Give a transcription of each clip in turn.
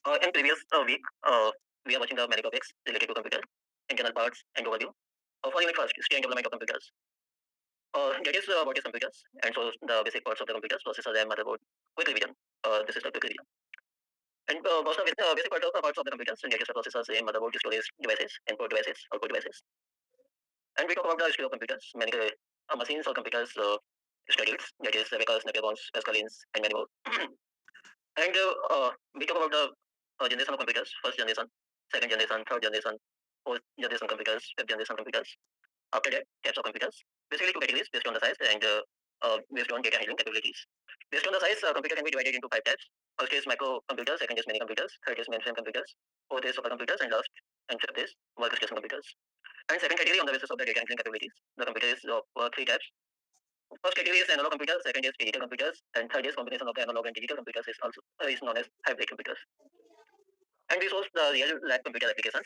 In previous week, we are watching the many topics related to computer, internal parts, and overview. For unit first, stage development of computers. That is what is computers, and so the basic parts of the computers, processor, RAM, motherboard. Quick revision. This is the quick revision. And most of the basic parts of the computers, that is the processors, RAM, motherboard, storage devices, input devices, output devices. And we talk about the history of computers, many machines or computers studies, that is Abacus, Napoleons, Pascalines, and many more. And we talk about the generation of computers, first generation, second generation, third generation, fourth generation computers, fifth generation computers. After that, types of computers. Basically, two categories based on the size and based on data handling capabilities. Based on the size, computer can be divided into five types. First is microcomputer, second is mini computers, third is mainframe computers, fourth is supercomputers, and last and fifth is workstation computers. And second category on the basis of the data handling capabilities. The computer is of three types. First category is analog computers, second is digital computers, and third is combination of the analog and digital computers is also is known as hybrid computers. And we source the real life computer applications,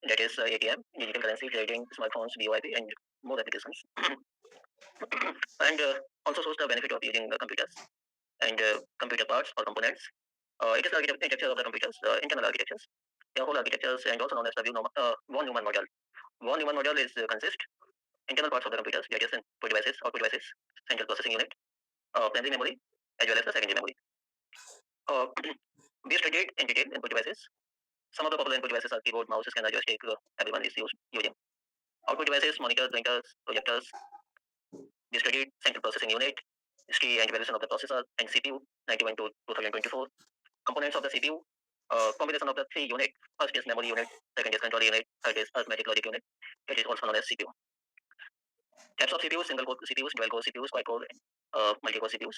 that is ATM, digital currency, trading, smartphones, VoIP, and more applications. And also shows the benefit of using the computers and computer parts or components. It is the architecture of the computers, internal architectures, the whole architectures, and also known as the von Neumann model. Von Neumann model is consist internal parts of the computers, that is input devices, output devices, central processing unit, primary memory, as well as the secondary memory. We studied in detail input devices. Some of the popular input devices are keyboard, mouse, scanner, joystick. Everyone is using. Output devices, monitors, printers, projectors. We studied central processing unit, history and evaluation of the processor and CPU, 91 to 2024. Components of the CPU, combination of the three unit. First is memory unit, second is control unit, third is arithmetic logic unit. It is also known as CPU. Types of CPUs, single core CPUs, dual core CPUs, quad core, multi-core CPUs.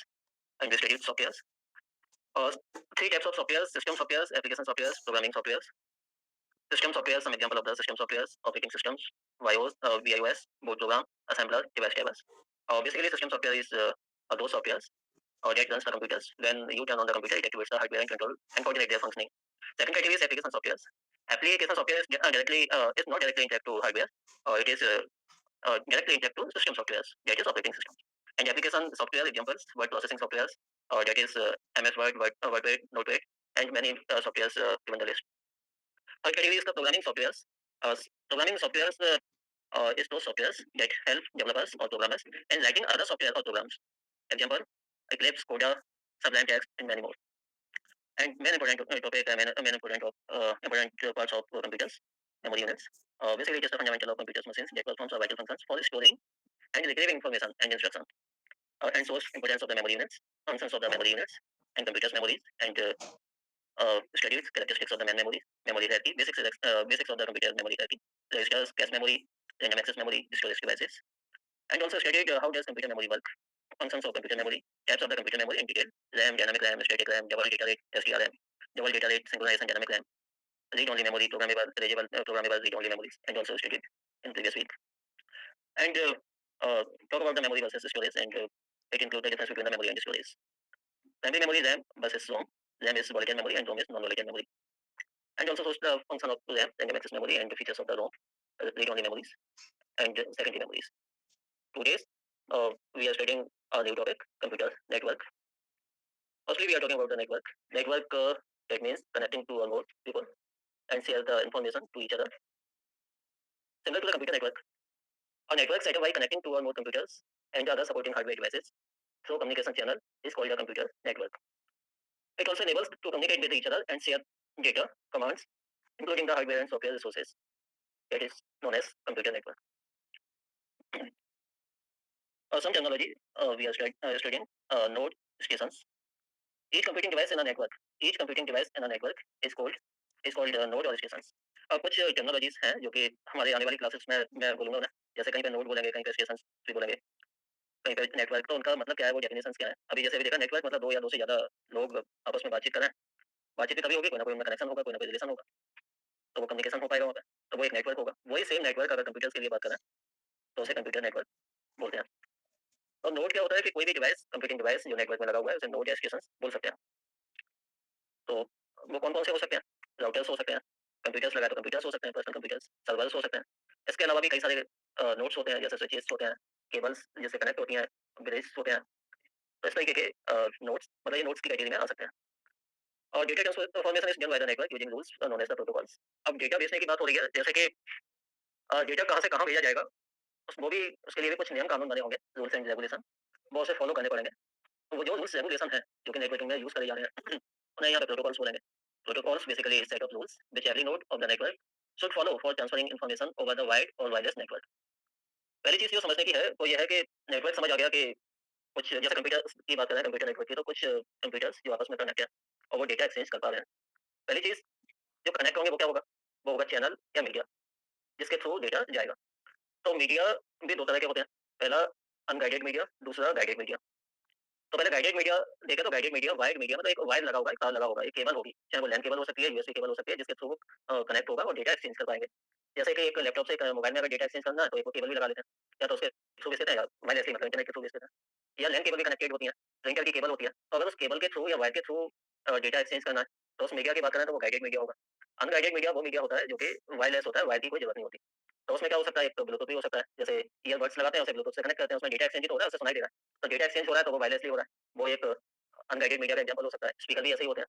And we studied softwares. Three types of softwares: system softwares, application softwares, programming softwares. System software, some example of the system softwares, operating systems, BIOS, BIOS, boot program, assembler, device drivers. Basically, system software is those softwares that runs the computers. When you turn on the computer, it activates the hardware and control and coordinate their functioning. Second category is application softwares. Application software is is not directly interact to hardware. It is directly interact to system softwares, that is operating systems. And application software examples, word processing softwares, that is MS Word, WordPad, Notepad, and many softwares given the list. Third category is the programming softwares. Programming softwares is those softwares that help developers or programmers in writing other software or programs. Example, Eclipse, Coda, Sublime Text, and many more. And main important topic, main important parts of computers, memory units. Basically, it is the fundamental of computers machines that performs vital functions for storing and retrieving information and instruction. And source importance of the memory units, functions of the memory units, and computers memories, and studied characteristics of the main memory, memory hierarchy, basics of the computer memory hierarchy, registers, cache memory, random access memory, storage devices, and also studied how does computer memory work, functions of computer memory, types of the computer memory in detail, RAM, dynamic RAM, static RAM, double data rate, SDRAM, double data rate, synchronized and dynamic RAM, read-only memory, programmable, programmable read-only memories, and also studied in previous week. And talk about the memory versus storage, and it includes the difference between the memory and storage. Primary memory RAM versus ROM. RAM is volatile memory and ROM is non-volatile memory. And also shows the function of RAM, random access memory, and the features of the ROM, read-only memories, and secondary memories. Today, we are studying a new topic, computer network. Firstly, we are talking about the network. Network, that means connecting two or more people and share the information to each other. Similar to the computer network, a network set up by connecting two or more computers and other supporting hardware devices through communication channel is called a computer network. It also enables to communicate with each other and share data, commands, including the hardware and software resources. That is known as computer network. Some terminology we are studying node stations. Each computing device in a network is called node और stations. कुछ technologies हैं जो कि हमारे आने वाली classes में मैं बोलूंगा ना, जैसे कहीं पे नोड बोलेंगे, कहीं पे स्टेशन भी बोलेंगे, कहीं पे नेटवर्क, तो उनका मतलब क्या है, वो डेफिनेशन क्या है. अभी जैसे भी देखा, नेटवर्क मतलब दो या दो से ज्यादा लोग आपस में बातचीत कर रहे हैं. बातचीत भी तभी होगी, कोई ना कोई उनका कनेक्शन होगा, कोई ना कोई रिलेशन होगा, तो वो कम्युनिकेशन हो पाएगा वहाँ पे, तो वो एक नेटवर्क होगा. वही सेम नेटवर्क अगर कंप्यूटर्स के लिए बात करें तो उसे कंप्यूटर नेटवर्क बोलते हैं. और नोड क्या होता है कि कोई भी डिवाइस, कंप्यूटिंग डिवाइस जो नेटवर्क में लगा हुआ है, उसे नोड या स्टेशन बोल सकते हैं. तो वो कौन कौन से हो सकते हैं? राउटर्स हो सकते हैं, कंप्यूटर्स लगा तो कंप्यूटर्स हो सकते हैं, पर्सनल कंप्यूटर्स, सर्वर्स हो सकते हैं. इसके अलावा भी कई सारे नोड्स होते हैं, जैसे स्विचेस होते हैं, केबल्स जिससे कनेक्ट होती हैं, ब्रिज होते हैं. तो इस तरीके के नोड्स, मतलब ये नोड्स की कैटेगरी में आ सकते हैं. और data transformation is done by the network using rules known as the protocols. अब डेटा भेजने की बात हो रही है, जैसे कि डेटा कहाँ से कहाँ भेजा जाएगा, वो भी उसके लिए भी कुछ नियम कानून बने होंगे, रूल्स एंड रेगुलेशन, वो उसे फॉलो करने पड़ेंगे। तो वो जो रूल्स रेगुलेशन है जो कि नेटवर्किंग में यूज करे जा रहे हैं उन्हें यहाँ पे प्रोटोकॉल्स बोलेंगे। Protocols basically set of rules which every node of the network should follow for transferring information over the wide और वायरलेस नेटवर्क। पहली चीज जो समझने की है वो ये है कि नेटवर्क समझ आ गया कि कुछ जैसे कंप्यूटर की बात करें, कंप्यूटर नेटवर्क की, तो कुछ कंप्यूटर्स जो आपस में कनेक्ट है और वो डेटा एक्सचेंज कर पा रहे हैं। पहली चीज जो कनेक्ट होंगे वो क्या होगा, वो होगा चैनल या मीडिया जिसके थ्रू डेटा जाएगा। तो मीडिया भी दो तरह के होते हैं, पहला अनगाइडेड मीडिया, दूसरा गाइडेड मीडिया। तो पहले गाइडेड मीडिया देखें तो गाइडेड मीडिया, वायर्ड मीडिया मतलब एक वायर लगा होगा, एक तार लगा होगा, एक केबल होगी, चाहे वो लैन केबल हो सकती है, यूएसबी केबल हो सकती है, जिसके थ्रू कनेक्ट होगा और डेटा एक्सचेंज कर पाएंगे। जैसे कि एक लैपटॉप से एक मोबाइल में अगर डेटा एक्सचेंज करना है तो एक वो केबल भी लगा लेते हैं, या तो उसके थ्रू भेज देते हैं, या वायरलेसली मतलब इंटरनेट के थ्रू भेज देते हैं, या लैन केबल भी कनेक्टेड होती है, प्रिंटर की केबल होती है। तो अगर उस केबल के थ्रू या वायर के थ्रू डेटा एक्सचेंज करना है तो उस मीडिया की बात करें तो वो गाइडेड मीडिया होगा। अनगाइडेड मीडिया वो मीडिया होता है जो कि वायरलेस होता है, वायर की कोई जरूरत नहीं होती। तो उसमें क्या हो सकता है, एक ब्लूटूथ भी हो सकता है, जैसे ईयरबड्स लगाते हैं उसे ब्लूटूथ से कनेक्ट करते हैं, उसमें डेटा एक्सचेंज तो हो रहा है, उसे सुनाई दे रहा है, तो डेटा एक्सचेंज हो रहा है तो वो वायरलेसली हो रहा है, वो एक अनगाइडेड मीडिया का एग्जांपल हो सकता है। स्पीकर भी ऐसे ही होते हैं,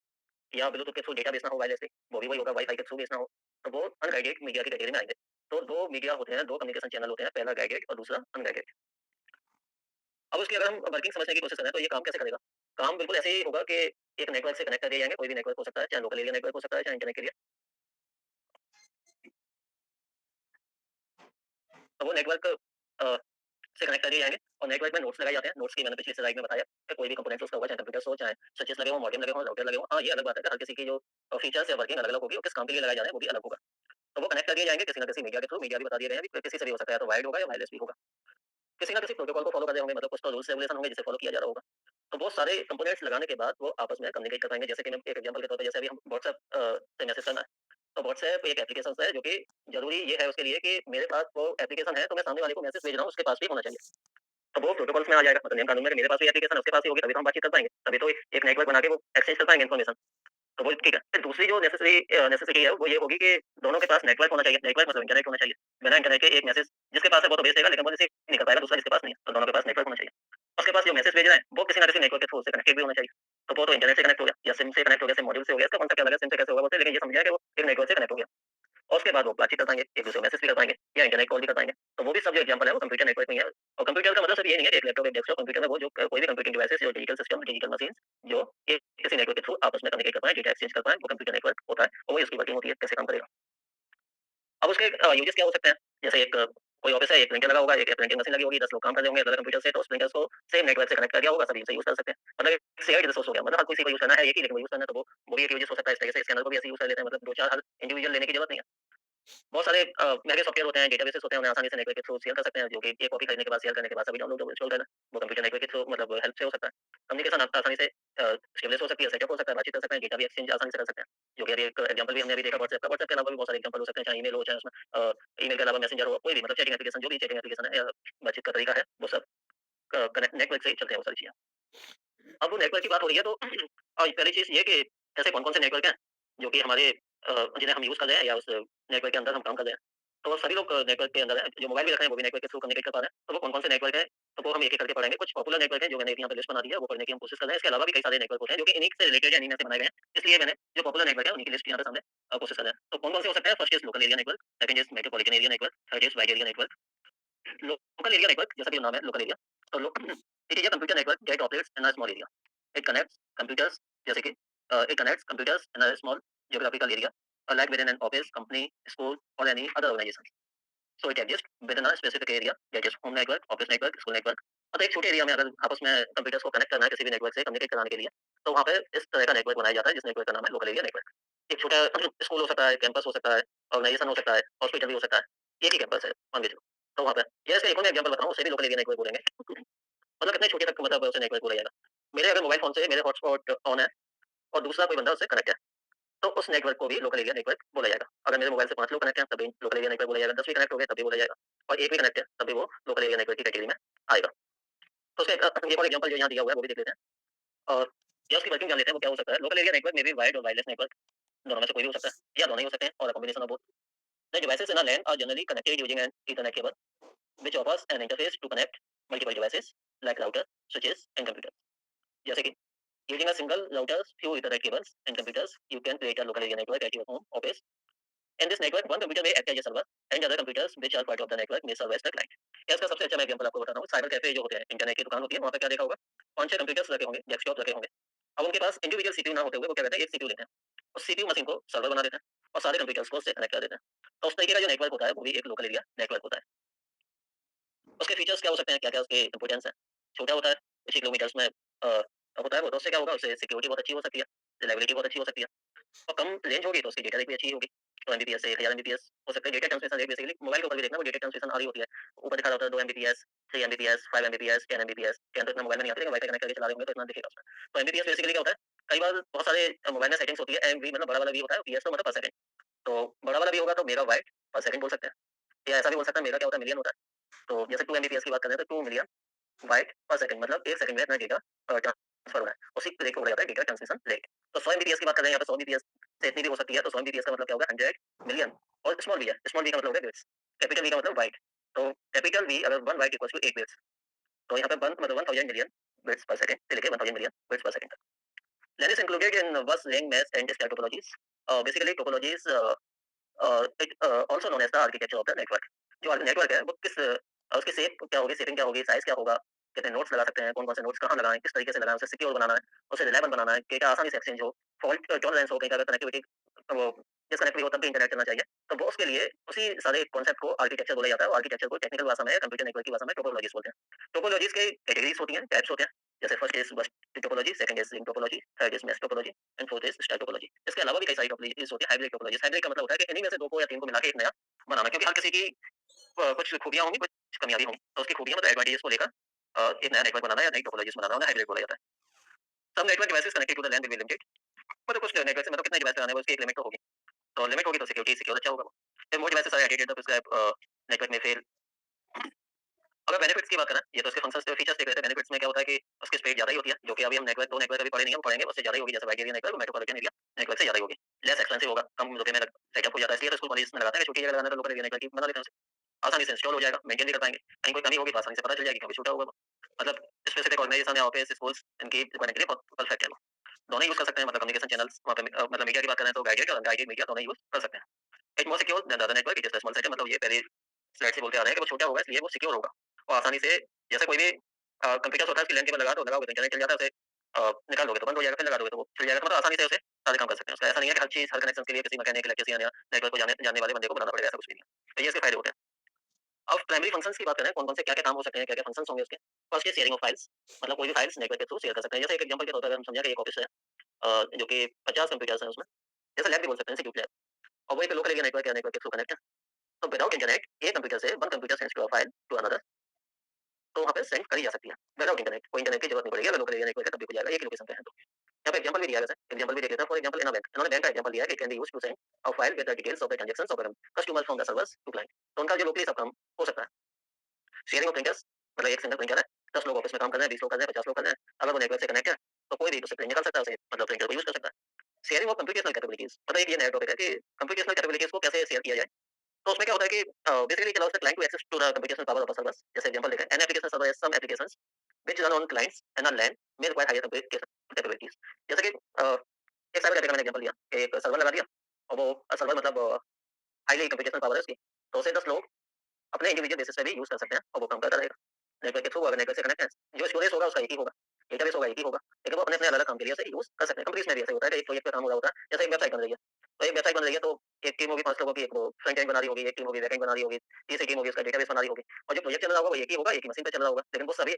या ब्लूटूथ के थ्रू डेटा भेजना हो वायरलेसली, वो भी वही होगा, वाईफाई के थ्रू भेजना हो, तो वो अनगाइडेड मीडिया की कैटेगरी में आएंगे। तो दो मीडिया होते हैं, दो कम्युनिकेशन चैनल होते हैं, पहला गाइडेड और दूसरा अनगाइडेड। अब उसकी अगर हम वर्किंग समझने की कोशिश करें तो ये काम कैसे करेगा, काम बिल्कुल ऐसे ही होगा कि एक नेटवर्क से कनेक्ट कर दिए जाएंगे, कोई भी नेटवर्क हो सकता है, चाहे लोकल एरिया नेटवर्क हो सकता है, चाहे इंटरनेट के लिए। तो वो नेटवर्क से कनेक्ट कर दिए जाएंगे और नेटवर्क में नोड्स लगाए जाते हैं। नोड्स की मैंने पिछली स्लाइड में बताया कि कोई भी कंपोनेंट्स उसका होगा, चाहे कंप्यूटर्स हो, चाहे स्विचेस लगे हो, मॉडेम लगे हो, राउटर लगे हो। हाँ, ये अलग बात है कि हर किसी की जो फीचर्स या वर्किंग अलग अलग होगी और किस काम के लिए लगाए जा रहे हैं वो भी अलग होगा। तो वो कनेक्ट कर दिए जाएंगे किसी ना किसी मीडिया के थ्रू, मीडिया भी बता दिए गए हैं कि किसी से भी हो सकता है, तो वायर्ड होगा या वायरलेस भी होगा। किसी ना किसी प्रोटोकॉल को फॉलो कर रहे होंगे, मतलब कुछ तो रूल्स रेगुलेशन होंगे जिसे फॉलो किया जा रहा होगा। तो वो सारे कंपोनेंट्स लगाने के बाद वो आपस में कम्युनिकेट कर पाएंगे। जैसे कि मैं एक एग्जांपल के तौर पे, जैसे अभी हम व्हाट्सएप से मैसेज करना है, तो व्हाट्सएप एक एप्लीकेशन है जो कि जरूरी ये है उसके लिए कि मेरे पास वो एप्लीकेशन है तो मैं सामने वाले को मैसेज भेज रहा हूँ उसके पास भी होना चाहिए। तो वो प्रोटोकॉल्स में आ जाएगा, मतलब नियम कानून में कि मेरे पास भी एप्लीकेशन है उसके पास भी होगी, तभी तो हम बातचीत कर पाएंगे, तभी तो एक नेटवर्क बना के वो एक्सचेंज कर पाएंगे इन्फॉर्मेशन। तो वो ठीक है। फिर दूसरी जो नेसेसिटी है वो ये होगी कि दोनों के पास नेटवर्क होना चाहिए। नेटवर्क मतलब इंटरनेट होना चाहिए। बिना इंटरनेट के एक मैसेज जिसके पास है वो तो भेज देगा, लेकिन वो रिसीव नहीं कर पाएगा दूसरा जिसके पास नहीं है। तो दोनों के पास नेटवर्क होना चाहिए। उसके पास जो मैसेज भेजना है वो किसी ना किसी नेटवर्क के थ्रू से कनेक्टेड भी होना चाहिए। तो वो तो इंटरनेट से कनेक्ट हो गया या सिम से कनेक्ट हो गया, सिम मॉड्यूल से हो गया, इसका कॉन्सेप्ट अलग है, सिम से कैसे होगा वो, लेकिन ये समझ गया कि वो एक नेटवर्क से कनेक्ट हो गया। और उसके बाद वो बातचीत कर पाएँगे, एक-दूसरे को मैसेज भी कर पाएँगे या इंटरनेट कॉल भी कर पाएँगे। तो वो भी सब जो एग्ज़ाम्पल है वो कंप्यूटर नेटवर्क में ही है। और कंप्यूटर का मतलब सिर्फ ये नहीं है कि एक लैपटॉप, एक डेस्कटॉप कंप्यूटर में वो जो कोई भी कंप्यूटिंग डिवाइसेज़ जो डिजिटल सिस्टम, डिजिटल मशीन्स जो एक किसी नेटवर्क के थ्रू आपस में कम्युनिकेट कर पाएँ, डेटा एक्सचेंज कर पाएँ, वो कंप्यूटर नेटवर्क होता है और वही उसकी वर्किंग होती है, कैसे काम करेगा। अब उसके यूजेस क्या हो सकते हैं? जैसे एक कोई ऑफिस है, एक प्रिंटर लगा होगा, एक प्रिंटिंग मशीन लगी होगी, 10 लोग काम कर रहे होंगे अलग-अलग कंप्यूटर से, तो उस प्रिंटर्स को सेम नेटवर्क से कनेक्ट कर दिया होगा, सभी उसे यूज़ कर सकते हैं। मतलब एक शेयर्ड रिसोर्स हो गया, मतलब हर किसी को यूज़ करना है एक ही, लेकिन वो यूज़ करना है, तो वो भी एक यूजेस हो सकता है। इस तरीके से स्कैनर को भी ऐसे यूज़ कर लेते हैं, मतलब 2-4 हर इंडिविजुअल लेने की जरूरत नहीं है। बहुत सारे महँगे सॉफ्टवेयर होते हैं, डेटाबेसेस होते हैं, उन्हें आसानी से नेटवर्क के थ्रू शेयर कर सकते हैं, जो कि एक कॉपी खरीदने के बाद, शेयर करने के बाद सभी डाउनलोड और इंस्टॉल करना, वो कंप्यूटर नेटवर्क के थ्रू मतलब हेल्प से हो सकता है। कम्युनिकेशन आप आसानी से स्टेबलिश हो सकती है, सेटअप हो सकता है, बातचीत कर सकते हैं, डेटा भी एक्सचेंज आसानी से कर सकते हैं, जो कि अभी एक एग्जांपल भी हमने अभी देखा व्हाट्सएप का। व्हाट्सएप के अलावा भी बहुत सारे एग्जांपल हो सकते हैं, चाहे ईमेल हो, चाहे उसमें ईमेल के अलावा मैसेंजर हो, कोई भी मतलब चैटिंग एप्लीकेशन, जो भी चैटिंग एप्लीकेशन है या बातचीत का तरीका है, वो सब कनेक्ट नेटवर्क से ही चलते हैं वो सारी चीज़ें। अब वो नेटवर्क की बात हो रही है तो पहली चीज़ ये कि ऐसे कौन-कौन से नेटवर्क हैं जो कि हमारे जिन्हें हम यूज़ कर रहे हैं या उस नेटवर्क के अंदर हम काम कर रहे हैं। तो सभी लोग नेटवर्क के अंदर हैं, जो मोबाइल भी रख रहे हैं वो भी नेटवर्क के थ्रू कम्युनिकेट कर पा रहे हैं। तो वो कौन-कौन से नेटवर्क हैं, तो वो हम एक-एक करके पढ़ेंगे। कुछ पॉपुलर नेटवर्क हैं जो मैंने यहाँ पे लिस्ट बना दी है, वो पढ़ने की हम कोशिश कर रहे हैं। इसके अलावा भी कई सारे नेटवर्क होते हैं जो कि इन्हीं से रिलेटेड या इन्हीं में से बनाए गए हैं। इसलिए मैंने जो पॉपुलर नेटवर्क है उन्हीं की लिस्ट यहाँ पे सामने कोशिश कर रहे हैं। तो कौन-कौन से हो सकते हैं? First is local area network, second is metropolitan area network, third is wide area network. Local area network जैसा कि नाम है लोकल एरिया, तो it is a computer network that operates in a small area. It connects computers, जैसे कि it connects computers in a small geographical area like within an office, company, school or any other organization. So it exists within a specific area that is home network, office network, school network. मतलब एक छोटे area में अगर आपस में computers को connect करना है किसी भी नेटवर्क से कम्युनिकेट कराने के लिए, तो वहाँ पे इस तरह का नेटवर्क बनाया जाता है जिस नेटवर्क का नाम है लोकल एरिया नेटवर्क। एक छोटा स्कूल हो सकता है, कैंपस हो सकता है, ऑर्गेनाइजेशन हो सकता है, हॉस्पिटल भी हो सकता है, एक ही कैंपस है मान के चलो, तो वहाँ पे या इसका एक और मैं एग्जांपल बताऊँ, उसे भी लोकल एरिया नेटवर्क बोलेंगे। मतलब कितने छोटे तक मतलब उसे नेटवर्क बोला जाएगा। मेरे अगर मोबाइल फ़ोन से मेरे हॉटस्पॉट ऑन है और दूसरा कोई बंदा उससे कनेक्ट है, तो उस नेटवर्क को भी लोकल एरिया नेटवर्क बोला जाएगा। अगर मेरे मोबाइल से 5 लोग कनेक्ट हैं, तब भी लोकल एरिया नेटवर्क बोला जाएगा, 10 भी कनेक्ट हो गए तब भी बोला जाएगा और 1 भी कनेक्ट है, तब भी वो लोकल एरिया नेटवर्क की कैटेगरी में आएगा। तो उसका एक और एग्जांपल जो यहाँ दिया हुआ है, वो भी देख लेते हैं और या उसकी वर्किंग जान लेते हैं, वो क्या हो सकता है। लोकल एरिया नेटवर्क में भी वायर्ड और वायरलेस नेटवर्क, दोनों में से कोई भी हो सकता है या दोनों ही हो सकते हैं और combination of both. The devices in a LAN are generally connected using an ethernet cable which offers an interface to connect multiple devices like router, switches and computer. जैसे कि Using a single router, few Ethernet cables, and computers, you can create a local area network at your home, office. In this network, one computer may act as a server, and other computers which are part of the network may serve as the client. इसका सबसे अच्छा मैं example आपको बता रहा हूँ, cyber cafe जो होते हैं, इंटरनेट की दुकान होती है, वहाँ पे क्या देखा होगा, 5-6 कंप्यूटर्स रखे होंगे, डेस्कटॉप रखे होंगे। अब उनके पास इंडिविजुअल सीपीयू ना होते हुए वो क्या करते हैं, एक सीपीयू लेते हैं, उस सीपीयू मशीन को सर्वर बना देते हैं और सारे कंप्यूटर्स को उससे कनेक्ट कर देते हैं। तो उस तरीके का जो नेटवर्क होता है वो भी एक लोकल एरिया नेटवर्क होता है। उसके फीचर्स क्या हो सकते हैं, क्या-क्या उसके इम्पोर्टेंस है। छोटा होता है, कुछ ही किलोमीटर्स में होता है वो, तो उससे क्या होगा, उससे सिक्योरिटी बहुत अच्छी हो सकती है, रिलायबिलिटी बहुत अच्छी हो सकती है और कम रेंज होगी तो उसकी डेटा रेट भी अच्छी होगी। तो एमबीपीएस से 1000 एमबीपीएस हो सकता है। Data transmission rate basically mobile के ऊपर भी देखना, वो डेटा ट्रांसमिशन आ रही होती है। ऊपर दिखा रहा होता है 2 एमबीपीएस, 3 एमबीपीएस, 5 एमबीपीएस, 10 एमबीपीएस। 10 तो इतना मोबाइल में नहीं आती, लेकिन वाईफाई कनेक्ट करके चला रहे होंगे तो इतना दिखेगा उसमें। तो एमबीपीएस बेसिकली क्या होता है, कई बार बहुत सारे मोबाइल में सेटिंग्स होती है, एमवी मतलब बड़ा वाला वी होता है, पीएस तो मतलब पर सेकंड। तो बड़ा वाला वी होगा तो मेगाबाइट पर सेकंड बोल सकते हैं, या ऐसा भी बोल सकते हैं, मेगा क्या होता है, मिलियन होता है। तो जैसे 2 एमबीपीएस की बात करें तो 2 मिलियन बाइट पर सेकंड, मतलब 1 सेकंड में इतना डेटा ट्रांसफर हो रहा है। उसी रेट को बोला जाता है डेटा ट्रांसमिशन रेट। तो 100 एमबीपीएस की बात कर रहे हैं, यहाँ पे 100 एमबीपीएस से इतनी भी हो सकती है। तो 100 एमबीपीएस का मतलब क्या होगा, 100 मिलियन। और स्मॉल वी है, स्मॉल वी का मतलब हो गया बिट्स, कैपिटल वी का मतलब बाइट। तो कैपिटल वी अगर 1 बाइट इक्वल्स टू 8 बिट्स, तो यहाँ पे 1 मतलब 1000 मिलियन बिट्स पर सेकंड से लेके 1000 मिलियन बिट्स पर सेकंड तक। LAN is included in bus, ring, mesh, and star topologies. Basically, topologies it also known as the architecture of the network. जो नेटवर्क है वो किस उसकी शेप क्या होगी, शेपिंग क्या होगी, साइज क्या होगा, कितने नोड्स लगा सकते हैं, कौन कौन से नोड्स कहाँ लगाएं, किस तरीके से लगाएं, उसे सिक्योर बनाना है, उसे रिलायबल बनाना है, डेटा आसानी से एक्सचेंज हो, फॉल्ट टॉलरेंस हो, कहीं अगर कनेक्टिविटी वो डिस्कनेक्ट भी हो तब भी इंटरनेट चलना चाहिए। तो वो उसके लिए उसी सारे कॉन्सेप्ट को आर्किटेक्चर बोला जाता है। और आर्किटेक्चर को टेक्निकल भाषा में, कंप्यूटर नेटवर्क की भाषा में टोपोलॉजीज बोलते हैं। टोपोलॉजीज के कैटेगरीज होती हैं, टाइप्स होते हैं। जैसे फर्स्ट इज बस topology, second is ring topology, third is mesh topology, and fourth is star topology. इसके अलावा भी कई सारी टोपोलॉजीज होती है, हाइब्रिड टोपोलॉजीज। हाइब्रिड का मतलब होता है कि इन्हीं में से दो को या तीन को मिला के एक नया बनाना, क्योंकि हर किसी की कुछ खूबियाँ होंगी, कुछ कमियाँ भी होंगी। तो उसकी खूबियाँ मतलब एडवांटेजेस को लेकर एक नया नेटवर्क बनाना या नई टोपोलॉजीज बनाना, उन्हें हाइब्रिड बोला जाता है। सब network devices connected to the LAN will be limited. मतलब कुछ नेटवर्क से मतलब कितने डिवाइस लगाने हैं, वो उसकी एक लिमिट तो होगी। तो लिमिट होगी तो सिक्योरिटी सिक्योर अच्छा होगा वो। फिर more devices are added the prescribe network में फेल। अगर बेनिफिट्स की बात करें, ये तो इसके फंक्शंस फीचर्स देख रहे थे। बेनिफिट्स में क्या होता है कि उसकी स्पीड ज़्यादा ही होती है, जो कि अभी हम नेटवर्क, दो नेटवर्क अभी पढ़े नहीं हैं, वो पढ़ेंगे, उससे ज़्यादा ही होगी। जैसे wide area network, metropolitan area network से ज़्यादा ही होगी। लेस एक्सपेंसिव होगा, कम रुपए में सेटअप हो जाता है। इसलिए तो स्कूल कॉलेज में लगाते हैं कि छोटी जगह लगाना है तो लोकल एरिया नेटवर्क ही बना लेते हैं उसे। आसानी से इंस्टॉल हो जाएगा, मेंटेन भी कर पाएंगे। कहीं कोई कमी होगी तो आसानी से पता चल जाएगी, क्योंकि छोटा होगा वो। मतलब स्पेसिफिक ऑर्गेनाइजेशन या ऑफिस, स्कूल्स, इनकी रिक्वायरमेंट के लिए बहुत परफेक्ट है वो। दोनों यूज़ कर सकते हैं। मतलब कम्युनिकेशन चैनल्स वहाँ पे मतलब मीडिया की बात करें तो गाइडेड और अनगाइडेड मीडिया दोनों यूज़ कर सकते हैं। It more secure than the other network, it is the small setup. मतलब ये पहले स्लाइड से बोलते आ रहे हैं कि वो छोटा होगा, इसलिए वो सिक्योर होगा और आसानी से, जैसे कोई भी कंप्यूटर होता है, उसकी लैन केबल लगा दो, लगाओगे तो इंटरनेट चल जाता है, उसे निकाल दोगे तो बंद हो जाएगा, फिर लगा दोगे तो वो चल जाएगा। तो मतलब आसानी से उसे सारे काम कर सकते हैं। उसका ऐसा नहीं है कि हर चीज़, हर कनेक्शन के लिए किसी मैकेनिक, इलेक्ट्रीशियन या नेटवर्क को जानने वाले बंदे को बनाना पड़ेगा, ऐसा कुछ भी नहीं है। तो ये इसके फायदे होते हैं। अब प्राइमरी फंक्शंस की बात करें, कौन-कौन से क्या-क्या काम हो सकते हैं, क्या-क्या फंक्शंस होंगे उसके। फर्स्ट है शेयरिंग ऑफ फाइल्स, मतलब कोई भी फाइल्स नेटवर्क के थ्रू शेयर कर सकते हैं। जैसे एक एग्जांपल के तौर पर अगर हम समझें कि एक ऑफिस है जो कि 50 कंप्यूटर्स हैं उसमें, जैसे लैब भी बोल सकते हैं, इंस्टीट्यूट लैब, और वो एक लोकल एरिया नेटवर्क या नेटवर्क के थ्रू कनेक्ट है। तो विदाउट इंटरनेट एक कंप्यूटर से one computer sends to a file to another, तो वहाँ पे सेंड करी जा सकती है विदाउट इंटरनेट। कोई इंटरनेट की जरूरत नहीं पड़ेगी, अगर लोकल एरिया नेटवर्क है तब भी हो जाएगा, एक ही लोकेशन पे है तो। यहाँ पे एग्जांपल भी दिया है, वैसे एग्जांपल भी देख लेते हैं। For example in a bank, इन्होंने बैंक का एग्जांपल दिया है कि it can be used to send a file with the details of the transactions of customer from the servers to client. तो उनका जो लोकली सब काम हो सकता है। शेयरिंग ऑफ प्रिंटर्स, मतलब एक सिंगल प्रिंटर है, 10 लोग ऑफिस में काम कर रहे हैं, 20 लोग कर रहे हैं, 50 लोग कर रहे हैं, अगर वो नेटवर्क से कनेक्ट है तो कोई भी उससे प्रिंट निकाल सकता है, उसे मतलब प्रिंटर को यूज कर सकता है। शेयरिंग ऑफ कंप्यूटेशनल कैपेबिलिटीज, मतलब एक ये नया टॉपिक है कि कंप्यूटेशनल कैपेबिलिटीज को कैसे शेयर किया जाए। तो उसमें क्या होता है कि basically it allows the client to access to the computational power of the servers. जैसे एग्जांपल देखें, an application server has some applications which run on clients and on LAN may require higher computational capabilities. जैसे कि एक cyber cafe का मैंने example दिया कि एक सर्वर लगा दिया और वो सर्वर मतलब हाईली कंप्यूटेशनल पावर है उसकी, तो उसे 10 लोग अपने इंडिविजुअल बेसिस पे भी यूज कर सकते हैं और वो काम करता रहेगा नेटवर्क के थ्रू। अगर नेटवर्क से कनेक्ट है, जो स्टोरेज होगा उसका एक ही होगा, डेटाबेस होगा एक ही होगा, लेकिन वो अपने अपने अलग अलग काम के लिए उसे यूज कर सकते हैं। कंपनीज में भी ऐसे होता है कि एक प्रोजेक्ट पे काम हो रहा होता है, जैसे एक वेबसाइट बन रही है, तो एक वेबसाइट बन रही है तो एक टीम होगी 5 लोगों की, एक वो फ्रंट एंड बना रही होगी, एक टीम होगी बैक एंड बना रही होगी, तीसरी टीम होगी उसका डेटाबेस बना रही होगी, और जो प्रोजेक्ट चल रहा होगा वो एक ही होगा, एक ही मशीन पे चल रहा होगा, लेकिन वो सभी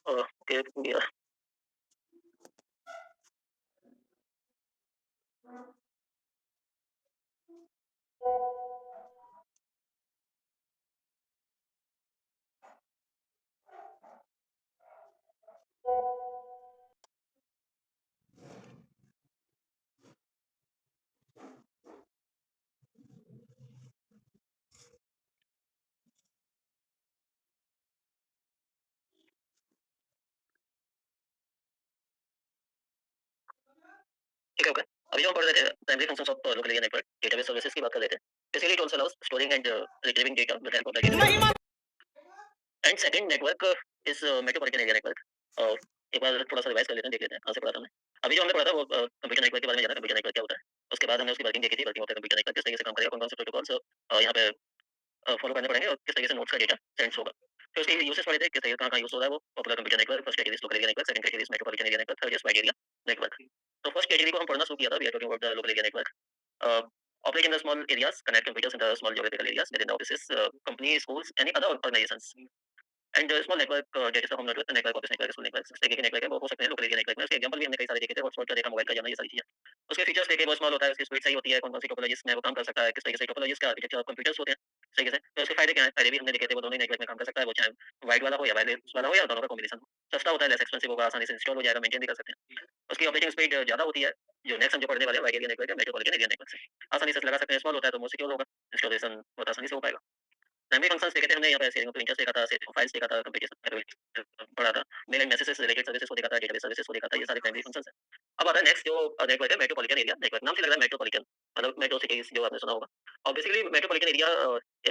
ओके भैया। ठीक है, ओके। अभी जो हम पढ़ रहे थे primary functions of local area network database services की बात कर रहे थे। Basically it also allows storing and retrieving data with help of the end second network is metropolitan area network. और एक बार थोड़ा-सा रिवाइज कर लेते हैं, देख लेते हैं कहाँ से पढ़ा था हमने। अभी जो हमने पढ़ा था वो कंप्यूटर नेटवर्क के बारे में जाना, कंप्यूटर नेटवर्क क्या होता है। उसके बाद हमने उसकी वर्किंग देखी थी, working of the computer network किस तरीके से काम करेगा, कौन-कौन से प्रोटोकॉल्स यहाँ पे फॉलो करने पड़ेंगे और किस तरीके से नोट्स का डेटा सेंड्स होगा। फिर उसके यूसेज पढ़े थे, किस तरीके कहाँ-कहाँ यूज़ हो रहा है वो। Popular computer network, first category is local area network, second category is metropolitan area network, third is wide area network. तो फर्स्ट कैटेगरी को हम पढ़ना शुरू किया था, we are talking about the local area network. Operate in the small areas, connect computers in the small geographical areas within the offices, company, schools, any other organisations. And small network data home network, network office network, school network, इस तरीके के network है वो हो सकते हैं local area network में। उसके एग्जांपल भी हमने कई सारे देखे थे, हॉटस्पॉट का देखा, मोबाइल का जाना, ये सारी चीजें। उसके फीचर्स देखे, वो स्मॉल होता है, उसकी स्पीड सही होती है, कौन-कौन सी टोपोलॉजीज में वो काम कर सकता है, किस तरीके से टोपोलॉजीज का आर्किटेक्चर ऑफ कंप्यूटर्स होते हैं, इस तरीके से। तो उसके फायदे क्या हैं, फायदे भी हमने देखे थे, वो दोनों ही नेटवर्क में काम कर सकता है, वो चाहे वाइड वाला हो या वायरलेस वाला हो या दोनों का कॉम्बिनेशन हो। सस्ता होता है, लेस एक्सपेंसिव होगा, आसानी से इंस्टॉल हो जाएगा, मेंटेन भी कर सकते हैं। उसकी ऑपरेटिंग स्पीड ज्यादा होती है। जो नेक्स्ट हम जो पढ़ने वाले हैं वाइड एरिया नेटवर्क है, मेट्रोपॉलिटन एरिया नेटवर्क से आसानी से लगा सकते हैं। स्मॉल होता है तो मोर सिक्योर होगा, इंस्टॉलेशन बहुत आसानी से हो पाएगा। प्राइमरी फंक्शंस देखे थे हमने यहाँ पे, शेयरिंग ऑफ प्रिंटर्स देखा था, शेयरिंग ऑफ फाइल्स देखा था, कंप्यूटेशन पढ़ा था, male and messages related services को देखा था, डेटाबेस सर्विसेज को देखा था, ये सारे प्राइमरी फंक्शंस हैं। अब आता है नेक्स्ट जो नेटवर्क है, मेट्रोपॉलिटन एरिया नेटवर्क। नाम से लग रहा है मेट्रोपॉलिटन, मतलब मेट्रो सिटीज जो आपने सुना होगा। और basically metropolitan area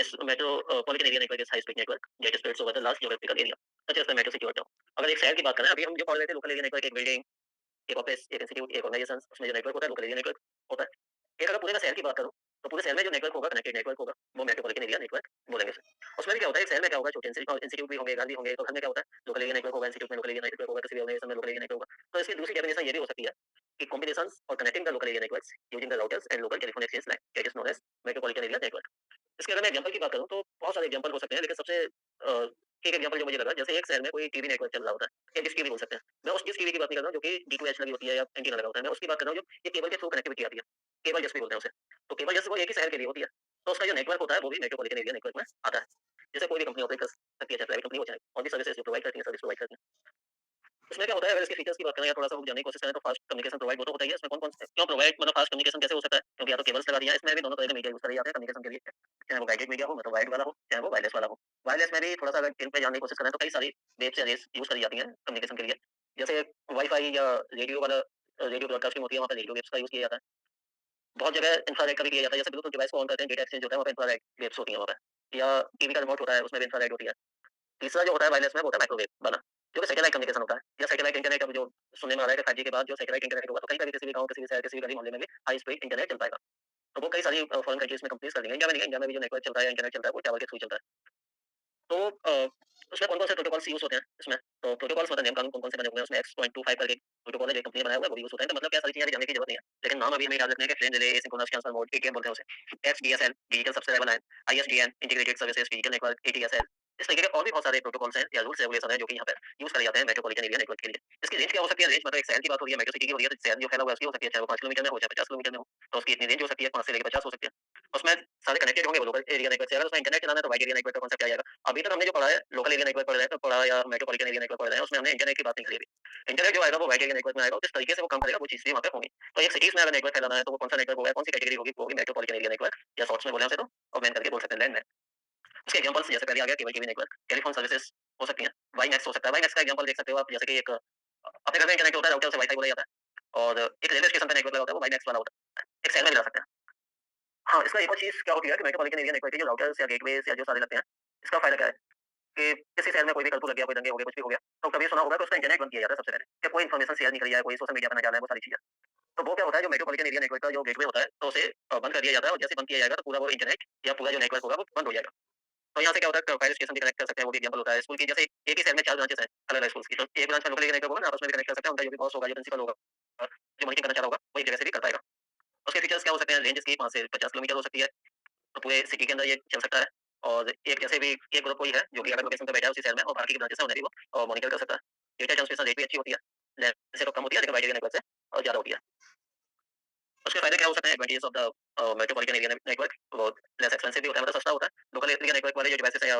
is metropolitan area network is high speed network that spreads over the large geographical area such as the metro city और टाउन। अगर एक शहर की बात करें, अभी हम जो पढ़ रहे थे लोकल एरिया नेटवर्क, एक बिल्डिंग, एक ऑफिस, एक इंस्टीट्यूट, एक ऑर्गेनाइजेशन, उसमें जो नेटवर्क होता है लोकल एरिया नेटवर्क होता है। एक अगर पूरे का शहर की बात करूँ, तो पूरे शहर में जो नेटवर्क होगा, कनेक्टेड नेटवर्क होगा, वो मेट्रोपॉलिटन एरिया नेटवर्क बोलेंगे उसे। उसमें भी क्या होता है, एक शहर में क्या होगा, छोटे इंस्टीट्यूट भी होंगे, घर भी होंगे, तो घर में क्या होता है, लोकल एरिया नेटवर्क होगा, इंस्टीट्यूट में लोकल एरिया नेटवर्क होगा, किसी भी ऑर्गेनाइजेशन में लोकल एरिया नेटवर्क होगा। तो इसकी दूसरी डेफिनेशन ये भी हो सकती है कि कॉम्बिनेशंस और connecting the local area networks using the routers and local telephone exchange line that is known as metropolitan area network. इसके अगर मैं एग्जांपल की बात करूँ तो बहुत सारे एग्जांपल हो सकते हैं, लेकिन सबसे एक एग्जांपल जो मुझे लगा, जैसे एक शहर में कोई टीवी नेटवर्क चल रहा होता है, या डिश टीवी बोल सकते हैं। मैं उस डिश टीवी की बात नहीं कर रहा हूँ जो कि D2H लगी होती है या एंटीना लगा होता है। मैं उसकी बात कर रहा हूँ जो ये केबल के थ्रू कनेक्टिविटी आती है। केबल जैसे भी बोलते हैं उसे। तो केबल जैसे वो एक ही शहर के लिए होती है। तो उसका जो नेटवर्क होता है वो भी मेट्रोपॉलिटन एरिया नेटवर्क में आता है। जैसे कोई भी कंपनी ऑपरेट कर सकती है, चाहे प्राइवेट कंपनी हो चाहे और भी सर्विसेज जो प्रोवाइड करती है, सर्विस प्रोवाइड करती है। इसमें क्या होता है, अगर इसके फीचर्स की बात करें या थोड़ा-सा हम जानने की कोशिश करें, तो फास्ट कम्युनिकेशन प्रोवाइड वो तो होता ही है। इसमें कौन-कौन से क्यों प्रोवाइड, मतलब फास्ट कम्युनिकेशन कैसे हो सकता है? क्योंकि या तो केबल्स लगा दिया है, इसमें भी दोनों तरह के मीडिया यूज़ करे जाते हैं कम्युनिकेशन के लिए। चाहे वो गाइडेड मीडिया हो, मतलब वायर्ड वाला हो, चाहे वो वायरलेस वाला हो। वायरलेस में भी थोड़ा-सा अगर इन पे जानने की कोशिश करें, तो कई सारी वेब्स या रेज़ यूज़ करी जाती हैं कम्युनिकेशन के लिए। जैसे वाई-फाई या रेडियो वाला रेडियो ब्रॉडकास्टिंग होती है, वहाँ पे रेडियो वेव्स का यूज़ किया जाता है। बहुत जगह इंफ्रारेड का भी किया जाता है, जैसे ब्लूटूथ डिवाइस को ऑन करते हैं, डेटा एक्सचेंज होता है, वहाँ पे इंफ्रारेड वेव्स होती हैं वहाँ पे। या टीवी का रिमोट होता है, उसमें भी इंफ्रारेड होती है। तीसरा जो होता है वायरलेस में, वो होता है माइक्रोवेव वाला, जो कि सैटेलाइट कम्युनिकेशन होता है, या सैटेलाइट इंटरनेट। अब जो सुनने में आ रहा है कि 5G के बाद जो सैटेलाइट इंटरनेट होगा, तो कहीं पे भी, किसी भी गाँव, किसी भी शहर, किसी भी गली मोहल्ले में भी हाई स्पीड इंटरनेट चल पाएगा। तो वो कई सारी फॉरेन कंट्रीज़ में कंपनीज़ कर रही हैं। इंडिया में नहीं है, इंडिया में भी जो नेटवर्क चल रहा है, इंटरनेट चल रहा है, वो टावर के थ्रू चलता है। तो उसमें कौन-कौन से प्रोटोकॉल्स यूज़ होते हैं इसमें? तो प्रोटोकॉल्स मतलब नियम कानून कौन-कौन से बने हुए हैं उसमें, X.25 करके प्रोटोकॉल है, जो कंपनी ने बनाया हुआ है, वो भी यूज़ होता है। तो मतलब क्या, सारी चीज़ें जानने की जरूरत नहीं है। लेकिन नाम अभी हमें याद रखने हैं कि frame relay, asynchronous transfer mode, ATM बोलते हैं उसे। XDSL, digital subscriber line, ISDN, integrated services digital network, ADSL, इस तरीके के और भी बहुत सारे प्रोटोकॉल्स हैं या रूल्स रेगुलेशन है, जो कि यहाँ पे यूज़ करे जाते हैं मेट्रोपॉलिटन एरिया नेटवर्क के लिए। इसकी रेंज क्या हो सकती है? रेंज मतलब एक शहर की बात हो रही है, मेट्रो सिटी की हो रही है, तो शहर जो फैला हुआ है उसकी हो सकती है, चाहे वो 5 किलोमीटर में हो, चाहे 50 किलोमीटर में हो। तो उसकी इतनी रेंज हो सकती है, 5 से लेके 50 हो सकती है। उसमें सारे कनेक्टेड होंगे वो लोकल एरिया नेटवर्क से। अगर उसमें इंटरनेट चलाना है, तो वाइड एरिया नेटवर्क का कॉन्सेप्ट आ जाएगा। अभी तक हमने जो पढ़ा है, लोकल एरिया नेटवर्क पढ़ रहे हैं, पढ़ा या मेट्रोपॉलिटन एरिया नेटवर्क पढ़ रहे हैं, उसमें हमने इंटरनेट की बात नहीं करी अभी। इंटरनेट जो आएगा वो वाइड एरिया नेटवर्क में आएगा, और किस तरीके से वो काम करेगा वो चीज़ भी वहाँ पे होंगी। तो एक सिटीज़ में अगर नेटवर्क फैलाना है, तो वो कौन सा नेटवर्क होगा, कौन सी कैटेगरी होगी, वो होगी मेट्रोपॉलिटन एरिया नेटवर्क, या शॉर्ट्स में बोले उसे तो, और मेन करके बोल सकते हैं लैंड। उसके एग्जांपल्स जैसे पहले आ गया cable TV network, telephone services हो सकती हैं, वाईमैक्स हो सकता है। वाईमैक्स का एग्जांपल देख सकते हो आप, जैसे कि एक अपने घर में इंटरनेट होता है, राउटर से वाईफाई बोला जाता है, और एक रेलवे स्टेशन पे नेटवर्क लगा होता है, वो वाईमैक्स वाला होता है। एक शहर में भी ला सकते हैं। हाँ, इसका एक और चीज़ क्या होती है कि मेट्रोपॉलिटन एरिया नेटवर्क के जो राउटर्स या गेटवेज़ या जो सारे लगते हैं, इसका फ़ायदा क्या है कि किसी शहर में कोई भी कर्फ्यू लग गया, कोई दंगे हो गए, कुछ भी हो गया, तो कभी सुना होगा कि उसका इंटरनेट बंद किया जाता है सबसे पहले, कि कोई इन्फॉर्मेशन शेयर नहीं करी जाए, कोई सोशल मीडिया पे ना डाला है, वो सारी चीज़ें। तो वो क्या होता है, जो मेट्रोपॉलिटन एरिया नेटवर्क का जो गेटवे होता है, तो उसे बंद कर दिया जाता है, और जैसे बंद किया जाएगा, तो पूरा वो इंटरनेट या पूरा जो नेटवर्क होगा, वो बंद हो जाएगा। तो यहाँ से क्या होता है, फायर स्टेशन भी कनेक्ट कर सकते हैं, वो भी एग्जांपल होता है। स्कूल की, जैसे एक ही शहर में 4 ब्रांचेस हैं, अलग-अलग स्कूल्स की, तो एक ब्रांच में लोकल एरिया नेटवर्क होगा ना, आपस में भी कनेक्ट कर सकते हैं। उनका जो भी बॉस होगा, जो प्रिंसिपल होगा, जो मॉनिटरिंग करना चाह रहा होगा, वो एक जगह से भी कर पाएगा। उसके फीचर्स क्या हो सकते हैं? रेंज इसकी 5 से 50 किलोमीटर हो सकती है, तो पूरे सिटी के अंदर ये चल सकता है। और एक जैसे भी एक ग्रुप कोई है, जो कि अगर लोकेशन पे बैठा है उसी शहर में, और बाकी की ब्रांचेस हैं, उन्हें भी वो मॉनिटर कर सकता है। डेटा ट्रांसमिशन रेट भी अच्छी होती है, लैन से तो कम होती है लेकिन वाइड एरिया नेटवर्क से ज़्यादा होती है। उसके फायदे क्या हो सकते हैं? Advantages of the metropolitan area network, वो लेस एक्सपेंसिव भी होता है, मतलब सस्ता होता है। लोकल एरिया नेटवर्क वाले जो डिवाइसेस हैं,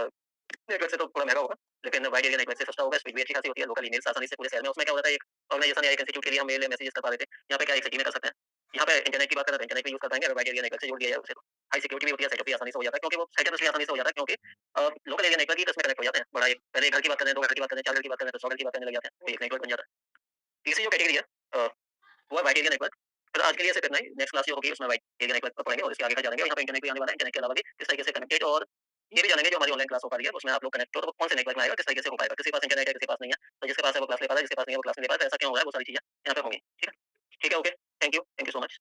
नेटवर्क से तो थोड़ा महंगा होगा, लेकिन वाइड एरिया नेटवर्क से सस्ता होगा, स्पीड भी अच्छी खासी होती है, लोकल ईमेल्स आसानी से पूरे शहर में, उसमें क्या होता है, एक ऑर्गनाइजेशन या एक इंस्टीट्यूट के लिए हम मेल या मैसेजेस कर पा रहे थे, यहाँ पे क्या एक सिटी में कर सकते हैं। यहाँ पे इंटरनेट की बात करें तो इंटरनेट भी यूज़ कर पाएँगे अगर वाइड एरिया नेटवर्क से जोड़ दिया जाए उसे तो। हाई सिक्योरिटी भी होती है, सेटअप भी आसानी से हो जाता है, क्योंकि वो सेटअप इसलिए आसानी से हो जाता है क्योंकि लोकल एरिया नेटवर्क ही तो इसमें कनेक्ट हो जाते हैं। बड़ा एक पहले एक घर की बात करें, 2 घर की बात करें, 4 घर की बात करें, तो 100 घर की बात करने लग जाते हैं, वो एक नेटवर्क बन जाता है। तीसरी जो कैटेगरी है वो है वाइड एरिया नेटवर्क। फिर आज के लिए सिर्फ इतना ही, नेक्स्ट क्लास जो होगी उसमें वाइड एरिया नेटवर्क पर पढ़ेंगे और इसके आगे का जानेंगे। यहाँ पे इंटरनेट भी आने वाला है, इंटरनेट के अलावा भी किस तरीके से कनेक्टेड, और ये भी जानेंगे जो हमारी ऑनलाइन क्लास हो पा रही है उसमें आप लोग कनेक्ट हो तो कौन से नेटवर्क में आएगा, किस तरीके से हो पाएगा, किसी के पास इंटरनेट है, किसी के पास नहीं है, तो जिसके पास है वो क्लास ले पा रहा है, जिसके पास नहीं है वो क्लास नहीं ले पा रहा है, तो ऐसा क्यों हो रहा है, वो सारी चीजें यहाँ पे होंगी। ठीक है, ठीक है, okay, thank you so much.